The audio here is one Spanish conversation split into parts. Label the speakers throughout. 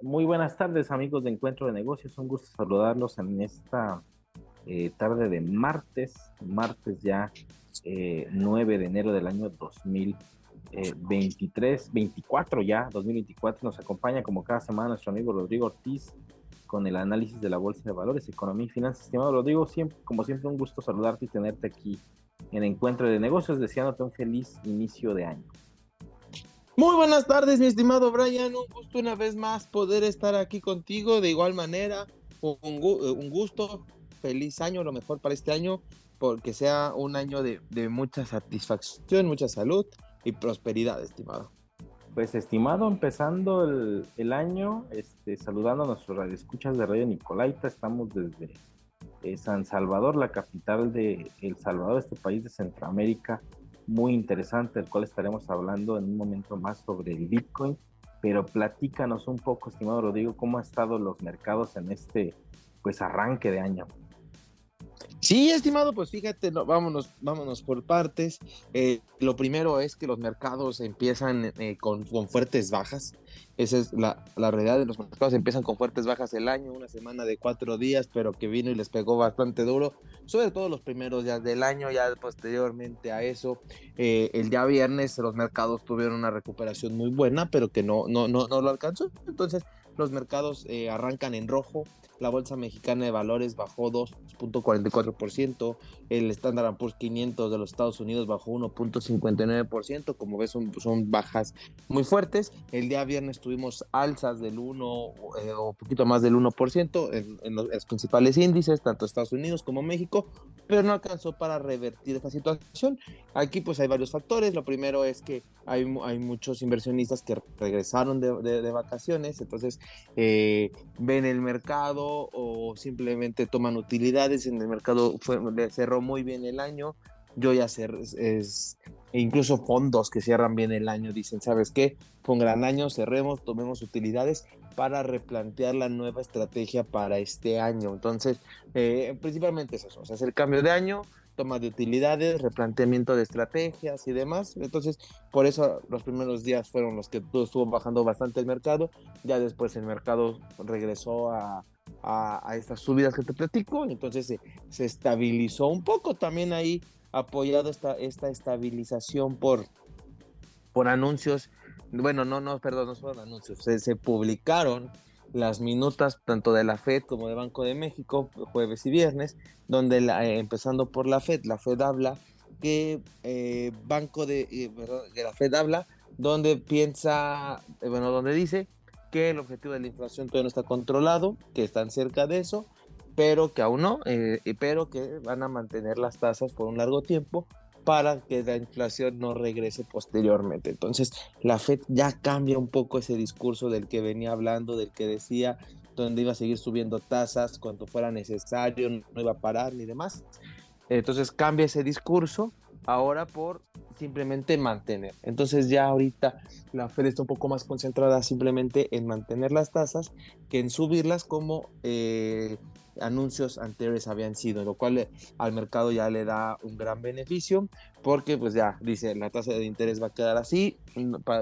Speaker 1: Muy buenas tardes, amigos de Encuentro de Negocios. Un gusto saludarlos en esta tarde de martes ya 9 de enero del año 2023, 24 ya, 2024. Nos acompaña como cada semana nuestro amigo Rodrigo Ortiz con el análisis de la Bolsa de Valores, Economía y Finanzas. Estimado Rodrigo, como siempre un gusto saludarte y tenerte aquí en Encuentro de Negocios, deseándote un feliz inicio de año.
Speaker 2: Muy buenas tardes, mi estimado Brian. Un gusto una vez más poder estar aquí contigo. De igual manera, un gusto. Feliz año, lo mejor para este año, porque sea un año de mucha satisfacción, mucha salud y prosperidad, estimado.
Speaker 1: Pues estimado, empezando el año, saludando a nuestros radioescuchas de Radio Nicolaita. Estamos desde San Salvador, la capital de El Salvador, este país de Centroamérica, muy interesante, del cual estaremos hablando en un momento más sobre el Bitcoin. Pero platícanos un poco, estimado Rodrigo, cómo han estado los mercados en este pues arranque de año.
Speaker 2: Sí, estimado, pues fíjate, vámonos por partes. Lo primero es que los mercados empiezan con fuertes bajas. Esa es la realidad de los mercados. Empiezan con fuertes bajas el año, una semana de 4 días, pero que vino y les pegó bastante duro, sobre todo los primeros días del año. Ya posteriormente a eso, el día viernes los mercados tuvieron una recuperación muy buena, pero que no lo alcanzó. Entonces los mercados arrancan en rojo. La Bolsa Mexicana de Valores bajó 2.44%, el Standard & Poor's 500 de los Estados Unidos bajó 1.59%, como ves son bajas muy fuertes. El día viernes tuvimos alzas del 1 o poquito más del 1% en los principales índices, tanto Estados Unidos como México, pero no alcanzó para revertir esta situación. Aquí pues hay varios factores. Lo primero es que hay muchos inversionistas que regresaron de vacaciones, entonces ven el mercado o simplemente toman utilidades. En el mercado cerró muy bien el año. E incluso fondos que cierran bien el año dicen, ¿sabes qué? Fue un gran año, cerremos, tomemos utilidades para replantear la nueva estrategia para este año. Entonces, principalmente es eso, o sea, es el cambio de año, toma de utilidades, replanteamiento de estrategias y demás. Entonces, por eso los primeros días fueron los que estuvo bajando bastante el mercado. Ya después el mercado regresó a estas subidas que te platico, entonces se estabilizó un poco también ahí, apoyado esta estabilización por anuncios. Bueno, perdón, no fueron anuncios, se publicaron las minutas tanto de la Fed como de Banco de México, jueves y viernes, donde empezando por la Fed habla que la Fed habla donde donde dice que el objetivo de la inflación todavía no está controlado, que están cerca de eso, pero que aún no, pero que van a mantener las tasas por un largo tiempo para que la inflación no regrese posteriormente. Entonces, la Fed ya cambia un poco ese discurso del que venía hablando, del que decía donde iba a seguir subiendo tasas cuando fuera necesario, no iba a parar ni demás. Entonces cambia ese discurso ahora por simplemente mantener. Entonces ya ahorita la Fed está un poco más concentrada simplemente en mantener las tasas que en subirlas como anuncios anteriores habían sido, lo cual al mercado ya le da un gran beneficio porque pues ya dice la tasa de interés va a quedar así,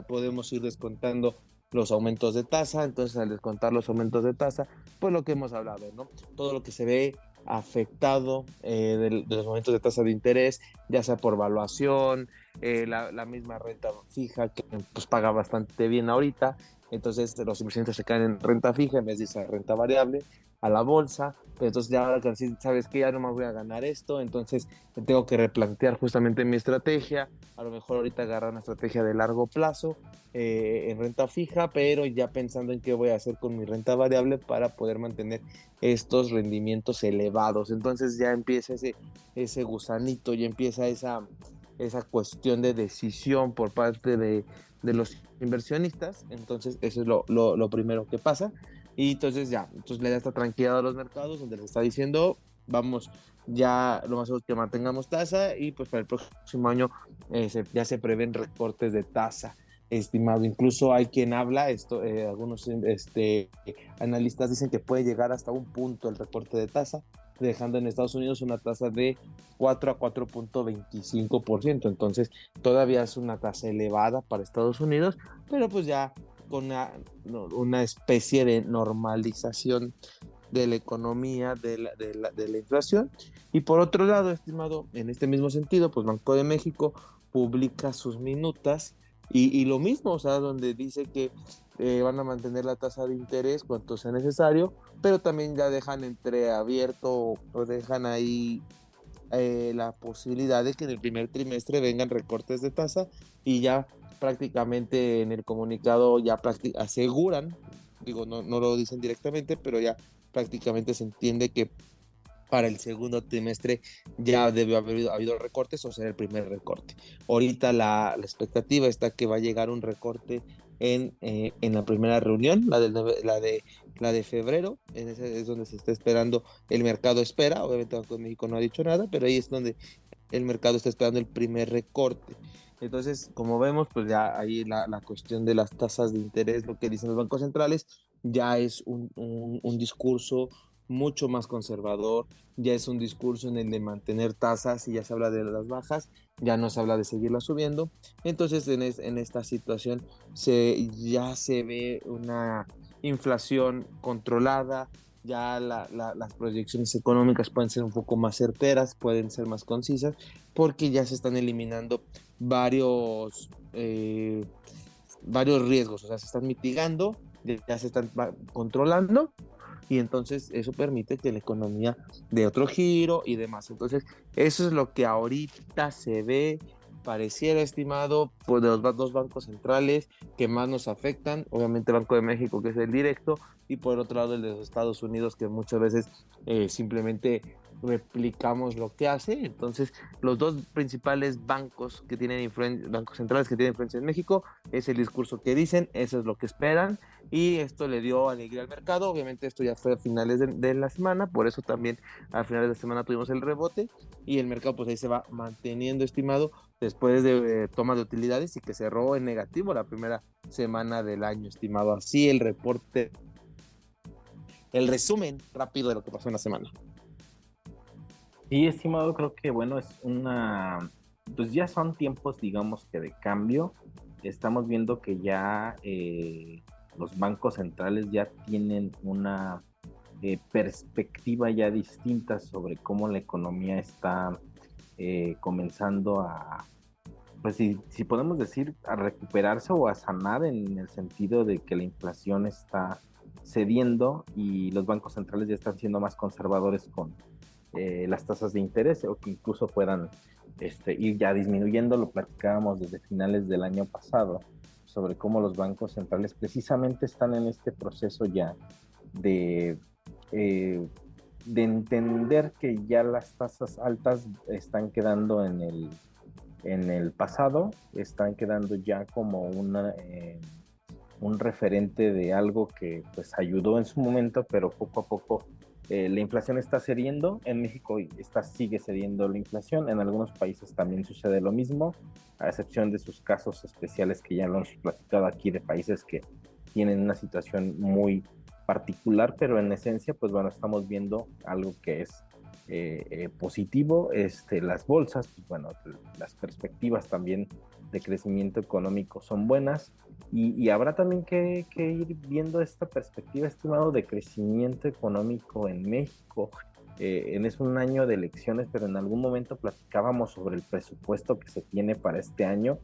Speaker 2: podemos ir descontando los aumentos de tasa. Entonces al descontar los aumentos de tasa, pues lo que hemos hablado, ¿no? Todo lo que se ve afectado de los aumentos de tasa de interés, ya sea por valuación, la misma renta fija que pues paga bastante bien ahorita. Entonces los inversionistas se caen en renta fija en vez de esa renta variable a la bolsa. Pero entonces ya ahora que sabes que ya no más voy a ganar esto, entonces tengo que replantear justamente mi estrategia. A lo mejor ahorita agarrar una estrategia de largo plazo en renta fija, pero ya pensando en qué voy a hacer con mi renta variable para poder mantener estos rendimientos elevados. Entonces ya empieza ese gusanito, ya empieza esa cuestión de decisión por parte de los inversionistas. Entonces eso es lo primero que pasa. Y entonces le da esta tranquilidad a los mercados, donde les está diciendo, vamos, ya lo más seguro es que mantengamos tasa, y pues para el próximo año ya se prevén recortes de tasa, estimado. Incluso hay quien habla, algunos analistas dicen que puede llegar hasta un punto el recorte de tasa. dejando en Estados Unidos una tasa de 4 a 4.25%. Entonces, todavía es una tasa elevada para Estados Unidos, pero pues ya con una especie de normalización de la economía, de la inflación. Y por otro lado, estimado, en este mismo sentido, pues Banco de México publica sus minutas y lo mismo, o sea, donde dice que van a mantener la tasa de interés cuanto sea necesario, pero también ya dejan entreabierto o dejan ahí la posibilidad de que en el primer trimestre vengan recortes de tasa y ya prácticamente en el comunicado ya aseguran, digo, no lo dicen directamente, pero ya prácticamente se entiende que para el segundo trimestre ya debe haber habido recortes o ser el primer recorte. Ahorita la expectativa está que va a llegar un recorte en la primera reunión, la de febrero, ese es donde se está esperando, el mercado espera, obviamente Banco de México no ha dicho nada, pero ahí es donde el mercado está esperando el primer recorte. Entonces, como vemos, pues ya ahí la cuestión de las tasas de interés, lo que dicen los bancos centrales, ya es un discurso mucho más conservador, ya es un discurso en el de mantener tasas y ya se habla de las bajas, ya no se habla de seguirlas subiendo. Entonces, en esta situación ya se ve una inflación controlada, ya las proyecciones económicas pueden ser un poco más certeras, pueden ser más concisas, porque ya se están eliminando varios, varios riesgos, o sea, se están mitigando, ya se están controlando, y entonces eso permite que la economía dé otro giro y demás. Entonces, eso es lo que ahorita se ve, pareciera estimado, por de los dos bancos centrales que más nos afectan, obviamente Banco de México, que es el directo, y por otro lado el de los Estados Unidos, que muchas veces simplemente replicamos lo que hace. Entonces, los dos principales bancos que tienen bancos centrales que tienen influencia en México, es el discurso que dicen, eso es lo que esperan, y esto le dio alegría al mercado. Obviamente esto ya fue a finales de la semana, por eso también a finales de semana tuvimos el rebote, y el mercado pues ahí se va manteniendo, estimado, después de toma de utilidades y que cerró en negativo la primera semana del año, estimado. Así el reporte, el resumen rápido de lo que pasó en la semana.
Speaker 1: Sí, estimado, creo que bueno, pues ya son tiempos, digamos que de cambio. Estamos viendo que ya los bancos centrales ya tienen una perspectiva ya distinta sobre cómo la economía está comenzando a, pues si podemos decir, a recuperarse o a sanar, en el sentido de que la inflación está cediendo y los bancos centrales ya están siendo más conservadores con las tasas de interés, o que incluso puedan ir ya disminuyendo. Lo platicábamos desde finales del año pasado sobre cómo los bancos centrales precisamente están en este proceso ya de, eh, de entender que ya las tasas altas están quedando en el pasado, están quedando ya como un referente de algo que pues ayudó en su momento, pero poco a poco la inflación está cediendo. En México sigue cediendo la inflación, en algunos países también sucede lo mismo, a excepción de sus casos especiales que ya lo hemos platicado aquí, de países que tienen una situación muy particular, pero en esencia, pues bueno, estamos viendo algo que es positivo. Las bolsas, pues bueno, las perspectivas también de crecimiento económico son buenas, y habrá también que ir viendo esta perspectiva, estimado, de crecimiento económico en México. Es un año de elecciones, pero en algún momento platicábamos sobre el presupuesto que se tiene para este año,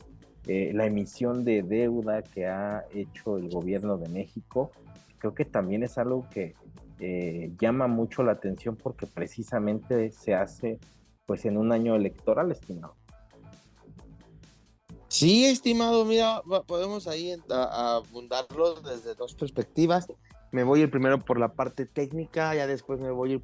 Speaker 1: la emisión de deuda que ha hecho el gobierno de México. Creo que también es algo que llama mucho la atención, porque precisamente se hace pues en un año electoral, estimado.
Speaker 2: Sí, estimado, mira, podemos ahí abundarlo desde dos perspectivas. Me voy a ir primero por la parte técnica, ya después me voy a ir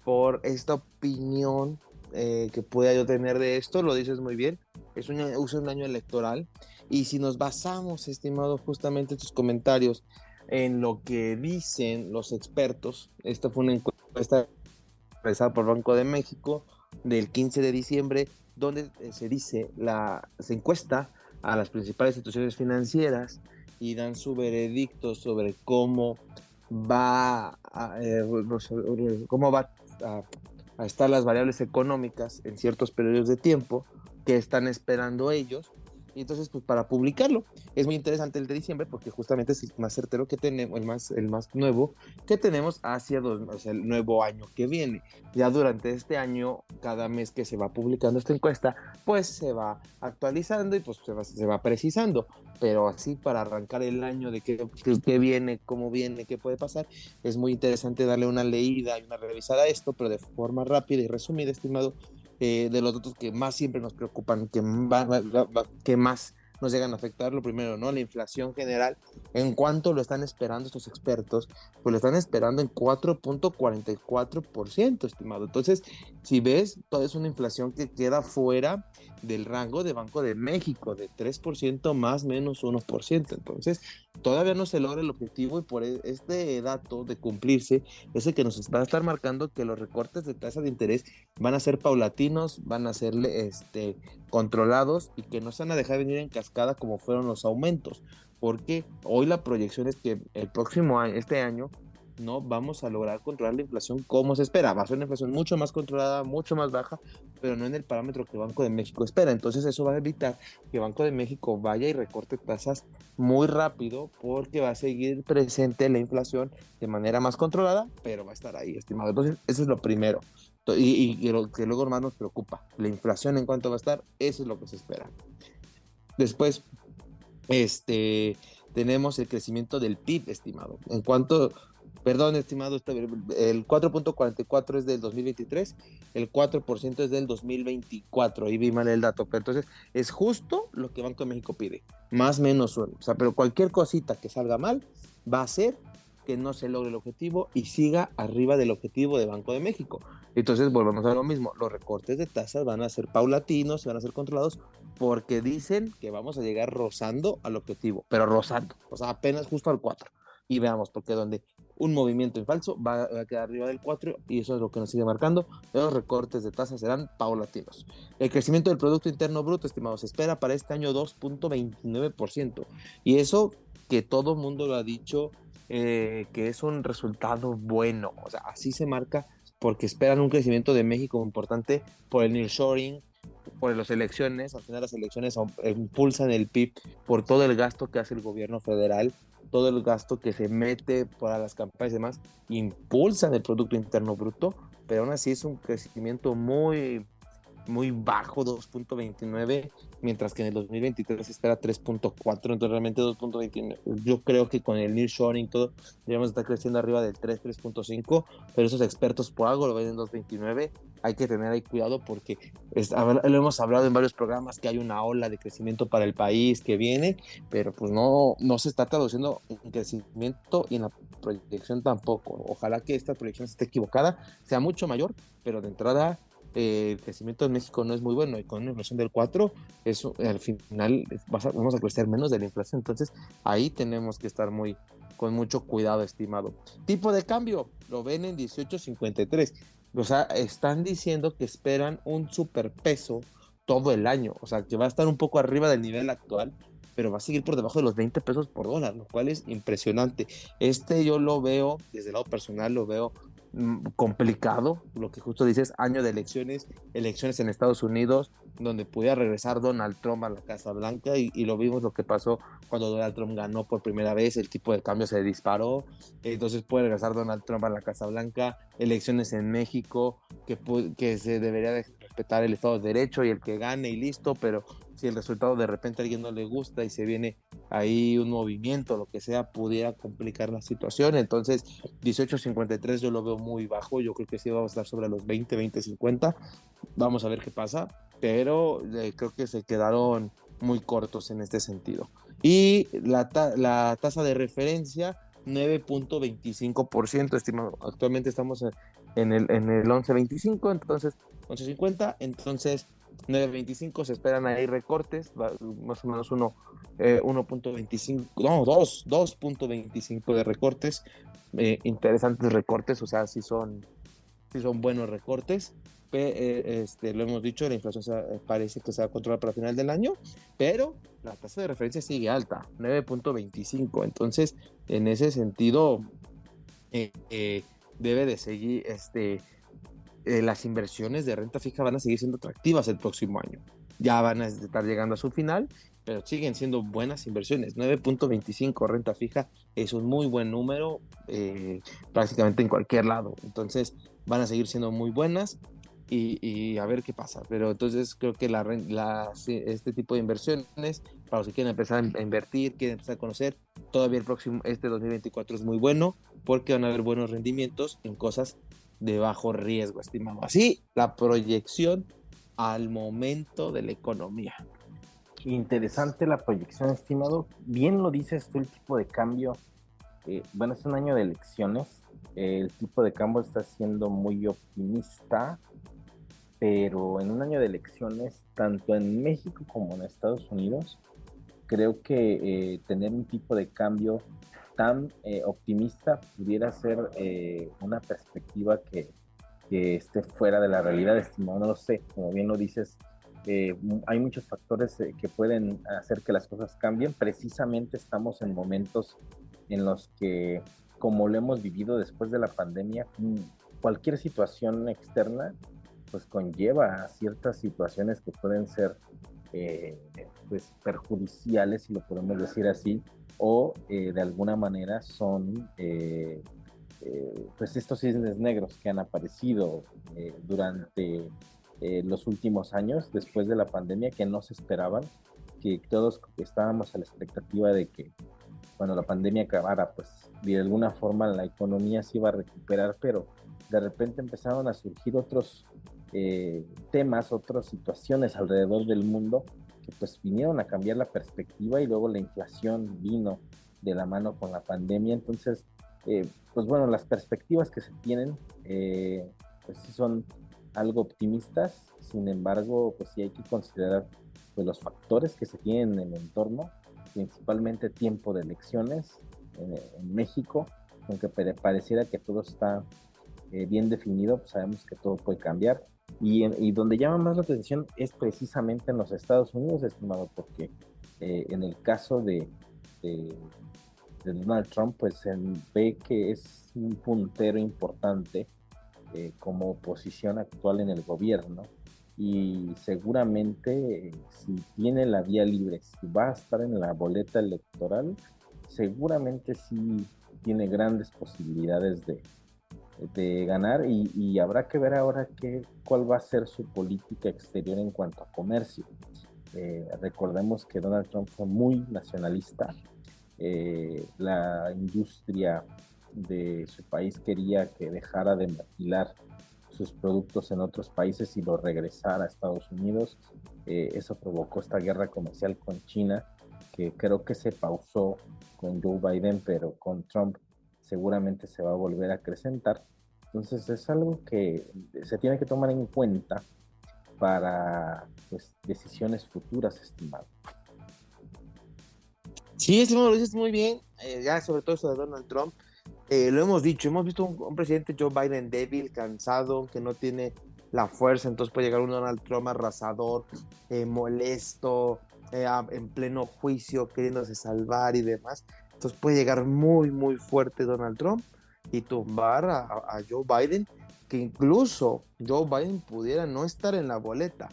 Speaker 2: por esta opinión que pueda yo tener de esto. Lo dices muy bien, es un año electoral, y si nos basamos, estimado, justamente tus comentarios en lo que dicen los expertos, esta fue una encuesta realizada por Banco de México del 15 de diciembre, donde se encuesta a las principales instituciones financieras y dan su veredicto sobre cómo va a estar las variables económicas en ciertos periodos de tiempo que están esperando ellos. Y entonces, pues para publicarlo, es muy interesante el de diciembre porque justamente es el más certero que tenemos, el más nuevo que tenemos hacia o sea, el nuevo año que viene. Ya durante este año, cada mes que se va publicando esta encuesta, pues se va actualizando y pues se va precisando. Pero así para arrancar el año de qué viene, cómo viene, qué puede pasar, es muy interesante darle una leída y una revisada a esto, pero de forma rápida y resumida, estimado, de los datos que más siempre nos preocupan, que más nos llegan a afectar. Lo primero, ¿no? La inflación general. ¿En cuánto lo están esperando estos expertos? Pues lo están esperando en 4.44%, estimado. Entonces, si ves, toda es una inflación que queda fuera del rango de Banco de México, de 3% más menos 1%. Entonces, todavía no se logra el objetivo y por este dato de cumplirse es el que nos va a estar marcando que los recortes de tasa de interés van a ser paulatinos, van a ser controlados y que no se van a dejar venir en cascada como fueron los aumentos, porque hoy la proyección es que el próximo año, este año, no vamos a lograr controlar la inflación como se espera. Va a ser una inflación mucho más controlada, mucho más baja, pero no en el parámetro que Banco de México espera. Entonces eso va a evitar que Banco de México vaya y recorte tasas muy rápido porque va a seguir presente la inflación de manera más controlada, pero va a estar ahí, estimado. Entonces eso es lo primero. Y lo que luego más nos preocupa, la inflación en cuánto va a estar, eso es lo que se espera. Después, tenemos el crecimiento del PIB, estimado. En cuanto, perdón, estimado, el 4.44 es del 2023, el 4% es del 2024, ahí vi mal el dato, pero entonces es justo lo que Banco de México pide, más o menos uno. O sea, pero cualquier cosita que salga mal va a ser que no se logre el objetivo y siga arriba del objetivo de Banco de México. Entonces volvemos a lo mismo, los recortes de tasas van a ser paulatinos, van a ser controlados, porque dicen que vamos a llegar rozando al objetivo, pero rozando, o sea, apenas justo al 4. Y veamos, porque donde un movimiento en falso va a quedar arriba del 4 y eso es lo que nos sigue marcando. Los recortes de tasas serán paulatinos. El crecimiento del Producto Interno Bruto, estimados, se espera para este año 2.29%. Y eso que todo el mundo lo ha dicho, que es un resultado bueno. O sea, así se marca porque esperan un crecimiento de México importante por el nearshoring, por las elecciones. Al final las elecciones impulsan el PIB por todo el gasto que hace el gobierno federal, todo el gasto que se mete para las campañas y demás, impulsan el Producto Interno Bruto, pero aún así es un crecimiento muy bajo, 2.29, mientras que en el 2023 se espera 3.4, entonces realmente 2.29, yo creo que con el nearshoring y todo, debemos estar creciendo arriba del 3.5, pero esos expertos por algo lo ven en 2.29, hay que tener ahí cuidado porque lo hemos hablado en varios programas que hay una ola de crecimiento para el país que viene, pero pues no se está traduciendo en crecimiento y en la proyección tampoco. Ojalá que esta proyección esté equivocada, sea mucho mayor, pero de entrada el crecimiento en México no es muy bueno y con una inflación del 4, eso al final vamos a crecer menos de la inflación. Entonces ahí tenemos que estar con mucho cuidado, estimado. Tipo de cambio, lo ven en 18.53. O sea, están diciendo que esperan un superpeso todo el año. O sea, que va a estar un poco arriba del nivel actual, pero va a seguir por debajo de los 20 pesos por dólar, lo cual es impresionante. Yo lo veo, desde el lado personal, lo veo complicado, lo que justo dices, año de elecciones en Estados Unidos, donde pudiera regresar Donald Trump a la Casa Blanca y lo vimos lo que pasó cuando Donald Trump ganó por primera vez, el tipo de cambio se disparó, entonces puede regresar Donald Trump a la Casa Blanca, elecciones en México, que se debería de respetar el Estado de Derecho y el que gane y listo, pero si el resultado de repente a alguien no le gusta y se viene ahí un movimiento, lo que sea, pudiera complicar la situación. Entonces 18.53 yo lo veo muy bajo, yo creo que sí vamos a estar sobre los 20.50, vamos a ver qué pasa, pero creo que se quedaron muy cortos en este sentido. Y la tasa de referencia 9.25%, estimado. Actualmente estamos en el 11.25, entonces 11.50, entonces 9.25, se esperan ahí recortes, más o menos 1.25, no, 2.25 de recortes, interesantes recortes, o sea, sí son buenos recortes. Lo hemos dicho, la inflación parece que se va a controlar para el final del año, pero la tasa de referencia sigue alta, 9.25, entonces en ese sentido debe de seguir las inversiones de renta fija van a seguir siendo atractivas el próximo año. Ya van a estar llegando a su final, pero siguen siendo buenas inversiones. 9.25 renta fija es un muy buen número prácticamente en cualquier lado. Entonces van a seguir siendo muy buenas y a ver qué pasa. Pero entonces creo que este tipo de inversiones, para los que quieren empezar a invertir, quieren empezar a conocer, todavía este 2024 es muy bueno porque van a haber buenos rendimientos en cosas de bajo riesgo, estimado. Así, la proyección al momento de la economía.
Speaker 1: Interesante la proyección, estimado. Bien lo dices tú, el tipo de cambio. Bueno, es un año de elecciones. El tipo de cambio está siendo muy optimista, pero en un año de elecciones, tanto en México como en Estados Unidos, creo que tener un tipo de cambio tan optimista pudiera ser una perspectiva que esté fuera de la realidad, estimado. No lo sé, como bien lo dices, hay muchos factores que pueden hacer que las cosas cambien. Precisamente estamos en momentos en los que, como lo hemos vivido después de la pandemia, cualquier situación externa pues conlleva a ciertas situaciones que pueden ser eh, pues perjudiciales, si lo podemos decir así, o de alguna manera son pues estos cisnes negros que han aparecido durante los últimos años, después de la pandemia, que no se esperaban, que todos estábamos a la expectativa de que cuando la pandemia acabara, pues de alguna forma la economía se iba a recuperar, pero de repente empezaron a surgir otros temas, otras situaciones alrededor del mundo que pues vinieron a cambiar la perspectiva y luego la inflación vino de la mano con la pandemia. Entonces, pues bueno, las perspectivas que se tienen, pues sí son algo optimistas. Sin embargo, pues sí hay que considerar pues, los factores que se tienen en el entorno, principalmente tiempo de elecciones en México, aunque pareciera que todo está bien definido, pues sabemos que todo puede cambiar. Y donde llama más la atención es precisamente en los Estados Unidos, estimado, porque en el caso de, de Donald Trump, pues se ve que es un puntero importante como oposición actual en el gobierno y seguramente si tiene la vía libre, si va a estar en la boleta electoral, seguramente sí tiene grandes posibilidades de ganar y habrá que ver ahora cuál va a ser su política exterior en cuanto a comercio. Recordemos que Donald Trump fue muy nacionalista, la industria de su país quería que dejara de maquilar sus productos en otros países y lo regresara a Estados Unidos. Eso provocó esta guerra comercial con China, que creo que se pausó con Joe Biden, pero con Trump seguramente se va a volver a acrecentar. Entonces es algo que se tiene que tomar en cuenta para pues, decisiones futuras, estimado.
Speaker 2: Sí, estimado, lo dices muy bien, ya sobre todo eso de Donald Trump, lo hemos dicho, hemos visto un presidente Joe Biden débil, cansado, que no tiene la fuerza, entonces puede llegar un Donald Trump arrasador, molesto, en pleno juicio, queriéndose salvar y demás. Entonces puede llegar muy, muy fuerte Donald Trump y tumbar a Joe Biden, que incluso Joe Biden pudiera no estar en la boleta.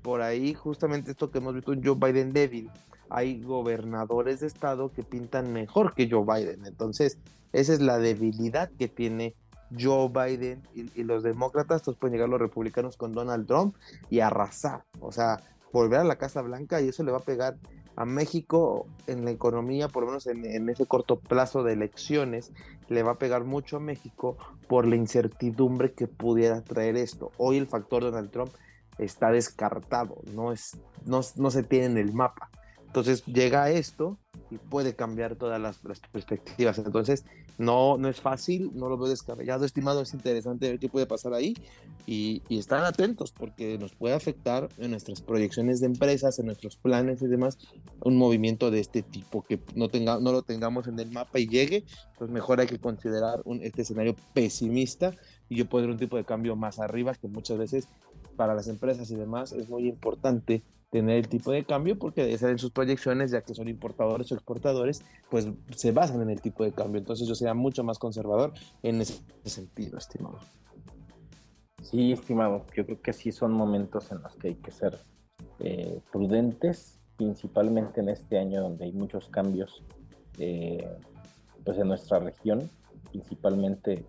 Speaker 2: Por ahí, justamente esto que hemos visto, un Joe Biden débil, hay gobernadores de estado que pintan mejor que Joe Biden. Entonces, esa es la debilidad que tiene Joe Biden y los demócratas. Entonces pueden llegar los republicanos con Donald Trump y arrasar. O sea, volver a la Casa Blanca y eso le va a pegar a México en la economía, por lo menos en ese corto plazo de elecciones, le va a pegar mucho a México por la incertidumbre que pudiera traer esto. Hoy el factor Donald Trump está descartado, no se tiene en el mapa. Entonces llega a esto y puede cambiar todas las perspectivas. Entonces no es fácil, no lo veo descabellado, estimado, es interesante ver qué puede pasar ahí y estar atentos porque nos puede afectar en nuestras proyecciones de empresas, en nuestros planes y demás, un movimiento de este tipo que no lo tengamos en el mapa y llegue, pues mejor hay que considerar este escenario pesimista y yo puedo ver un tipo de cambio más arriba que muchas veces para las empresas y demás es muy importante tener el tipo de cambio porque en sus proyecciones, ya que son importadores o exportadores, pues se basan en el tipo de cambio. Entonces yo sería mucho más conservador en ese sentido, estimado.
Speaker 1: Sí, estimado, yo creo que sí son momentos en los que hay que ser prudentes, principalmente en este año donde hay muchos cambios eh, pues en nuestra región, principalmente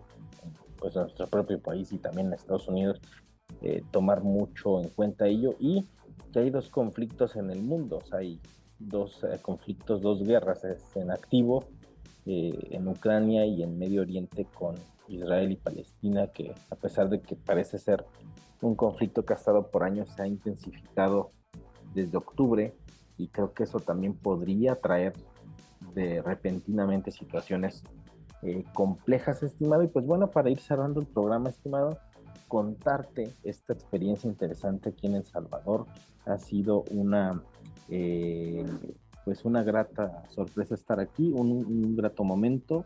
Speaker 1: pues en nuestro propio país y también en Estados Unidos, tomar mucho en cuenta ello y que hay dos conflictos en el mundo, o sea, hay dos conflictos, dos guerras en activo en Ucrania y en Medio Oriente con Israel y Palestina, que a pesar de que parece ser un conflicto que ha estado por años, se ha intensificado desde octubre y creo que eso también podría traer de repentinamente situaciones complejas, estimado. Y pues bueno, para ir cerrando el programa, estimado, contarte esta experiencia interesante aquí en El Salvador. Ha sido eh, pues una grata sorpresa estar aquí, un grato momento,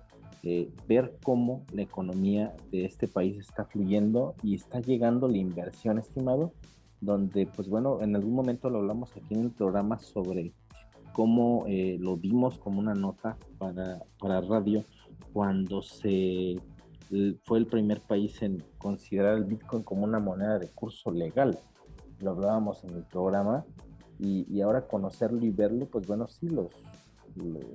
Speaker 1: ver cómo la economía de este país está fluyendo y está llegando la inversión, estimado, donde pues bueno, en algún momento lo hablamos aquí en el programa sobre cómo lo dimos como una nota para radio cuando fue el primer país en considerar el Bitcoin como una moneda de curso legal. Lo hablábamos en el programa y ahora conocerlo y verlo, pues bueno, sí,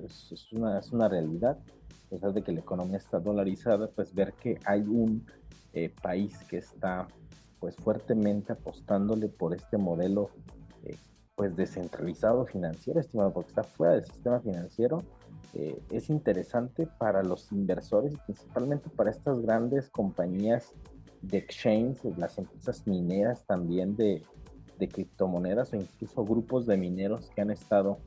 Speaker 1: es una realidad. A pesar de que la economía está dolarizada, pues ver que hay un país que está pues fuertemente apostándole por este modelo eh, pues descentralizado financiero, estimado, porque está fuera del sistema financiero, es interesante para los inversores y principalmente para estas grandes compañías de exchange, las empresas mineras también de criptomonedas o incluso grupos de mineros que han estado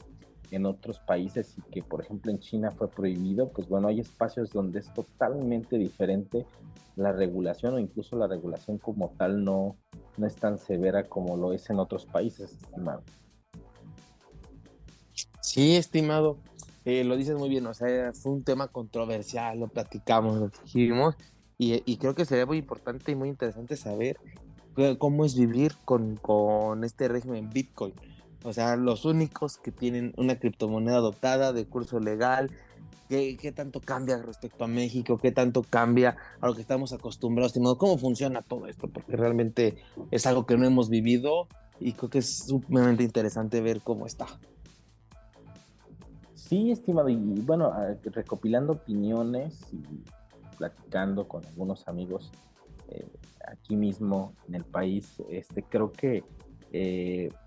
Speaker 1: en otros países y que por ejemplo en China fue prohibido, pues bueno, hay espacios donde es totalmente diferente la regulación o incluso la regulación como tal no es tan severa como lo es en otros países, estimado.
Speaker 2: Sí, estimado, lo dices muy bien, o sea, fue un tema controversial, lo platicamos, lo dijimos, y creo que sería muy importante y muy interesante saber cómo es vivir con este régimen Bitcoin. O sea, los únicos que tienen una criptomoneda adoptada de curso legal, qué tanto cambia respecto a México, qué tanto cambia a lo que estamos acostumbrados, estimado, cómo funciona todo esto, porque realmente es algo que no hemos vivido y creo que es sumamente interesante ver cómo está.
Speaker 1: Sí, estimado, y bueno, recopilando opiniones y platicando con algunos amigos eh, aquí mismo en el país, creo que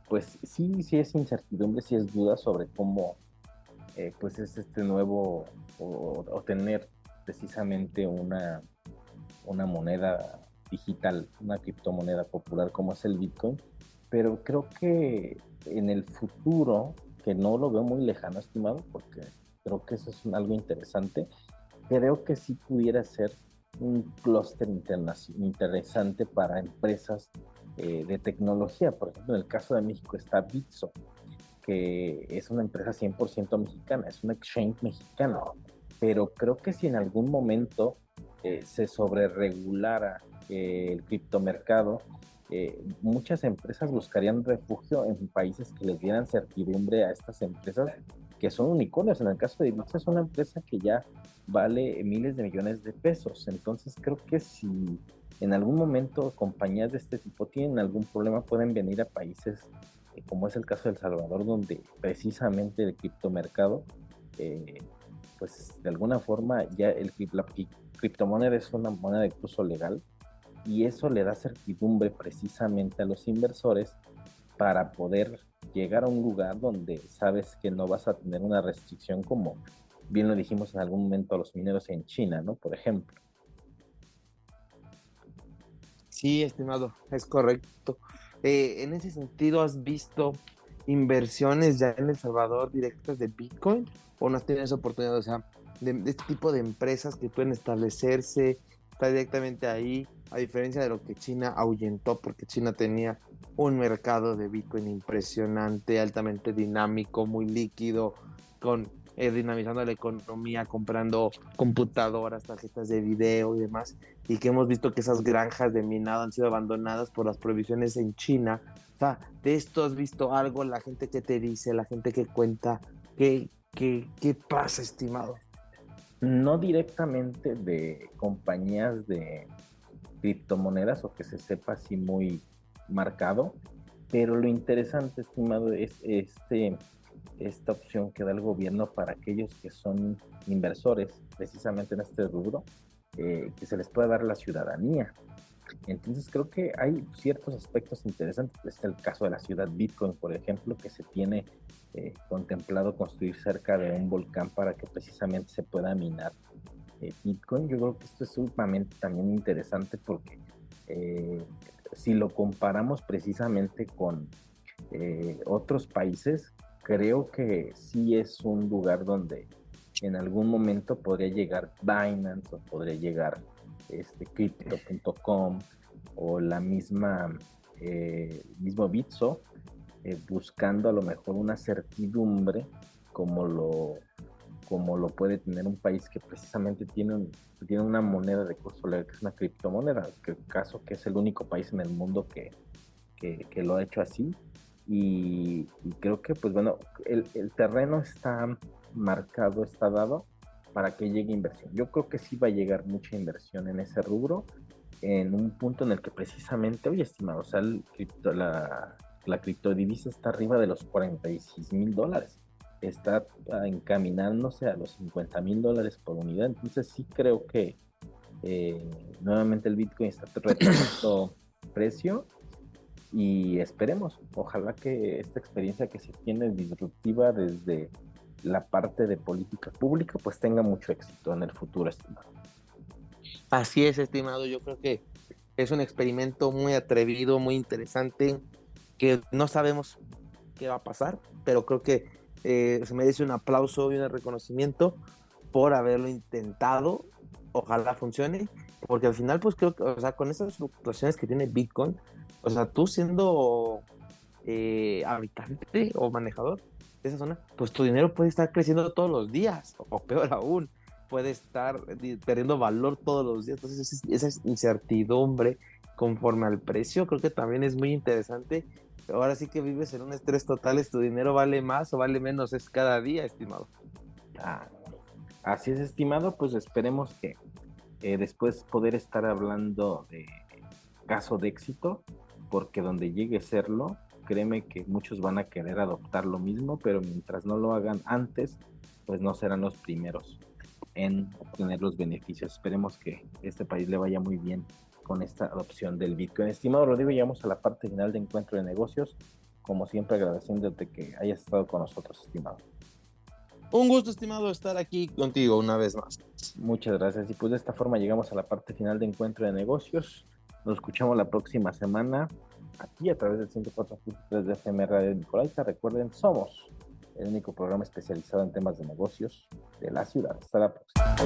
Speaker 1: pues sí, sí es incertidumbre, sí es duda sobre cómo pues es este nuevo o tener precisamente una moneda digital, una criptomoneda popular como es el Bitcoin, pero creo que en el futuro, que no lo veo muy lejano, estimado, porque creo que eso es algo interesante, creo que sí pudiera ser un clúster interesante para empresas de tecnología. Por ejemplo, en el caso de México está Bitso, que es una empresa 100% mexicana, es un exchange mexicano, pero creo que si en algún momento se sobreregulara el criptomercado, muchas empresas buscarían refugio en países que les dieran certidumbre a estas empresas que son unicornios. En el caso de Ibiza es una empresa que ya vale miles de millones de pesos. Entonces creo que si en algún momento compañías de este tipo tienen algún problema, pueden venir a países como es el caso de El Salvador, donde precisamente el criptomercado, eh, pues de alguna forma ya la criptomoneda es una moneda de curso legal y eso le da certidumbre precisamente a los inversores para poder llegar a un lugar donde sabes que no vas a tener una restricción como bien lo dijimos en algún momento a los mineros en China, ¿no? Por ejemplo.
Speaker 2: Sí, estimado, es correcto. En ese sentido, ¿has visto inversiones ya en El Salvador directas de Bitcoin o no has tenido esa oportunidad? O sea, de este tipo de empresas que pueden establecerse, está directamente ahí, a diferencia de lo que China ahuyentó, porque China tenía un mercado de Bitcoin impresionante, altamente dinámico, muy líquido, con dinamizando la economía, comprando computadoras, tarjetas de video y demás, y que hemos visto que esas granjas de minado han sido abandonadas por las prohibiciones en China. O sea, de esto has visto algo, la gente que te dice, la gente que cuenta, qué pasa, estimado.
Speaker 1: No directamente de compañías criptomonedas o que se sepa así muy marcado, pero lo interesante, estimado, es esta opción que da el gobierno para aquellos que son inversores precisamente en este rubro, que se les pueda dar la ciudadanía. Entonces creo que hay ciertos aspectos interesantes. Está el caso de la ciudad Bitcoin, por ejemplo, que se tiene contemplado construir cerca de un volcán para que precisamente se pueda minar Bitcoin. Yo creo que esto es sumamente también interesante porque si lo comparamos precisamente con otros países, creo que sí es un lugar donde en algún momento podría llegar Binance o podría llegar Crypto.com o la mismo Bitso, buscando a lo mejor una certidumbre como lo puede tener un país que precisamente tiene una moneda de curso legal que es una criptomoneda, que caso que es el único país en el mundo que lo ha hecho así. Y creo que pues bueno, el terreno está marcado, está dado para que llegue inversión. Yo creo que sí va a llegar mucha inversión en ese rubro, en un punto en el que precisamente, oye, estimado, o sea, la criptodivisa está arriba de los $46,000, está encaminándose a los $50,000 por unidad, entonces sí creo que nuevamente el Bitcoin está retomando precio y esperemos, ojalá que esta experiencia que se tiene disruptiva desde la parte de política pública pues tenga mucho éxito en el futuro, estimado.
Speaker 2: Así es, estimado. Yo creo que es un experimento muy atrevido, muy interesante, que no sabemos qué va a pasar, pero creo que se merece un aplauso y un reconocimiento por haberlo intentado. Ojalá funcione, porque al final, pues creo que, o sea, con esas fluctuaciones que tiene Bitcoin, o sea, tú siendo habitante o manejador de esa zona, pues tu dinero puede estar creciendo todos los días, o peor aún, puede estar perdiendo valor todos los días. Entonces, esa incertidumbre conforme al precio, creo que también es muy interesante. Ahora sí que vives en un estrés total, es tu dinero vale más o vale menos, es cada día, estimado.
Speaker 1: Ah, así es, estimado, pues esperemos que después poder estar hablando de caso de éxito, porque donde llegue a serlo, créeme que muchos van a querer adoptar lo mismo, pero mientras no lo hagan antes, pues no serán los primeros en obtener los beneficios. Esperemos que este país le vaya muy bien con esta adopción del Bitcoin. Estimado Rodrigo, llegamos a la parte final de Encuentro de Negocios. Como siempre, agradeciéndote que hayas estado con nosotros, estimado.
Speaker 2: Un gusto, estimado, estar aquí contigo una vez más.
Speaker 1: Muchas gracias. Y pues de esta forma llegamos a la parte final de Encuentro de Negocios. Nos escuchamos la próxima semana aquí a través del 104.3 de FM Radio Nicolaita. Recuerden, somos el único programa especializado en temas de negocios de la ciudad. Hasta la próxima.